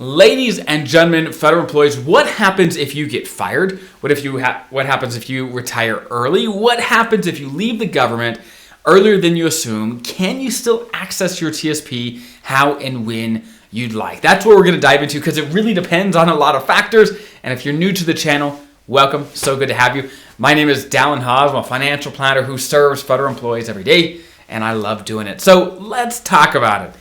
Ladies and gentlemen, federal employees, what happens if you get fired? What happens if you retire early? What happens if you leave the government earlier than you assume? Can you still access your TSP how and when you'd like? That's what we're going to dive into because it really depends on a lot of factors. And if you're new to the channel, welcome. So good to have you. My name is Dallin Haas. I'm a financial planner who serves federal employees every day, and I love doing it. So let's talk about it.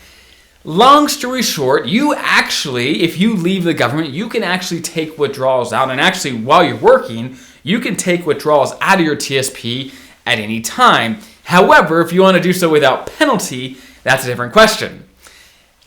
Long story short, if you leave the government, you can actually take withdrawals out. And actually, while you're working, you can take withdrawals out of your TSP at any time. However, if you want to do so without penalty, that's a different question.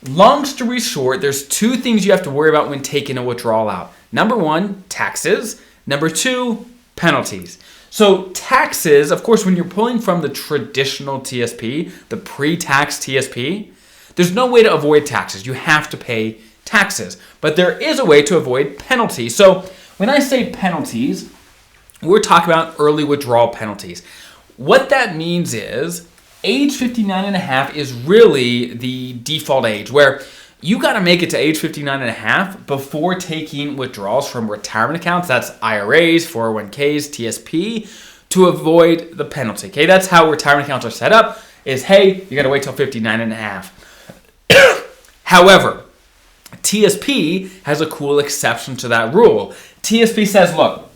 Long story short, there's two things you have to worry about when taking a withdrawal out. Number one, taxes. Number two, penalties. So taxes, of course, when you're pulling from the traditional TSP, the pre-tax TSP, there's no way to avoid taxes. You have to pay taxes. But there is a way to avoid penalties. So when I say penalties, we're talking about early withdrawal penalties. What that means is age 59 and a half is really the default age where you got to make it to age 59 and a half before taking withdrawals from retirement accounts. That's IRAs, 401ks, TSP, to avoid the penalty. Okay, that's how retirement accounts are set up is, hey, you got to wait till 59 and a half. However, TSP has a cool exception to that rule. TSP says, look,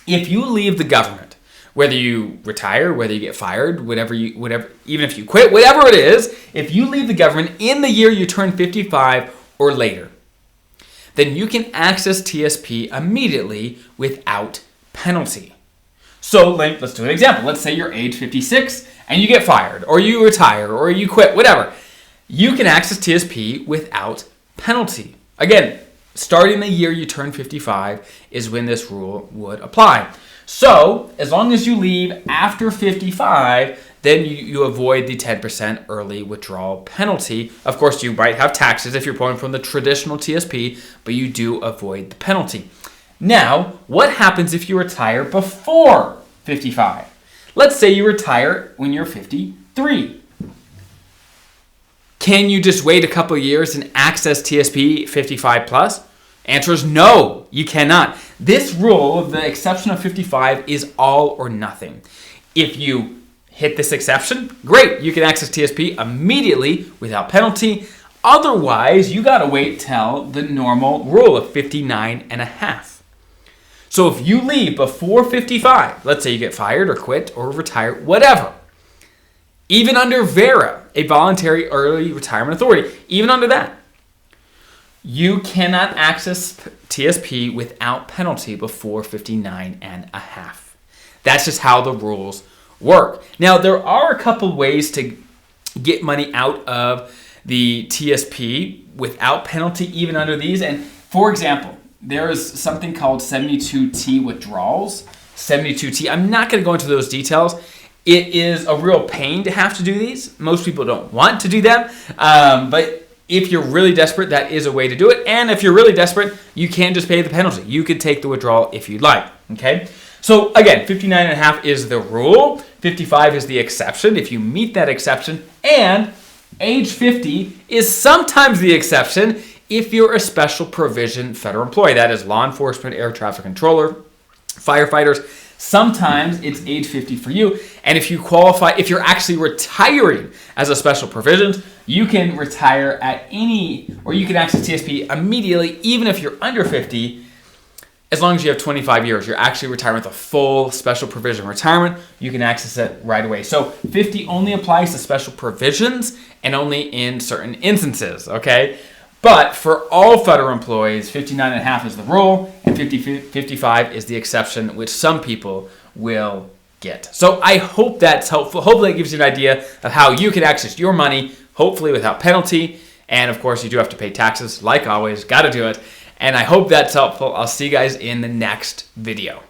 if you leave the government, whether you retire, whether you get fired, whatever, even if you quit, whatever it is, if you leave the government in the year you turn 55 or later, then you can access TSP immediately without penalty. So let's do an example. Let's say you're age 56 and you get fired, or you retire, or you quit, whatever. You can access TSP without penalty. Again, starting the year you turn 55 is when this rule would apply. So as long as you leave after 55, then you avoid the 10% early withdrawal penalty. Of course, you might have taxes if you're pulling from the traditional TSP, but you do avoid the penalty. Now, what happens if you retire before 55? Let's say you retire when you're 53. Can you just wait a couple of years and access TSP 55 plus? Answer is no, you cannot. This rule, the exception of 55, is all or nothing. If you hit this exception, great, you can access TSP immediately without penalty. Otherwise, you gotta wait till the normal rule of 59 and a half. So if you leave before 55, let's say you get fired or quit or retire, whatever, even under VERA, a voluntary early retirement authority, even under that, you cannot access TSP without penalty before 59 and a half. That's just how the rules work. Now, there are a couple ways to get money out of the TSP without penalty, even under these. And for example, there is something called 72T withdrawals. 72T, I'm not going to go into those details. It is a real pain to have to do these. Most people don't want to do them, but if you're really desperate, that is a way to do it. And if you're really desperate, you can just pay the penalty. You could take the withdrawal if you'd like, okay? So again, 59 and a half is the rule. 55 is the exception if you meet that exception. And age 50 is sometimes the exception if you're a special provision federal employee. That is law enforcement, air traffic controller, firefighters. Sometimes it's age 50 for you. And if you qualify, if you're actually retiring as a special provision, you can retire at you can access TSP immediately, even if you're under 50, as long as you have 25 years. You're actually retiring with a full special provision retirement. You can access it right away. So 50 only applies to special provisions and only in certain instances, okay? But for all federal employees, 59 and a half is the rule, and 55 is the exception, which some people will get. So I hope that's helpful. Hopefully it gives you an idea of how you can access your money, hopefully without penalty. And of course, you do have to pay taxes, like always, got to do it. And I hope that's helpful. I'll see you guys in the next video.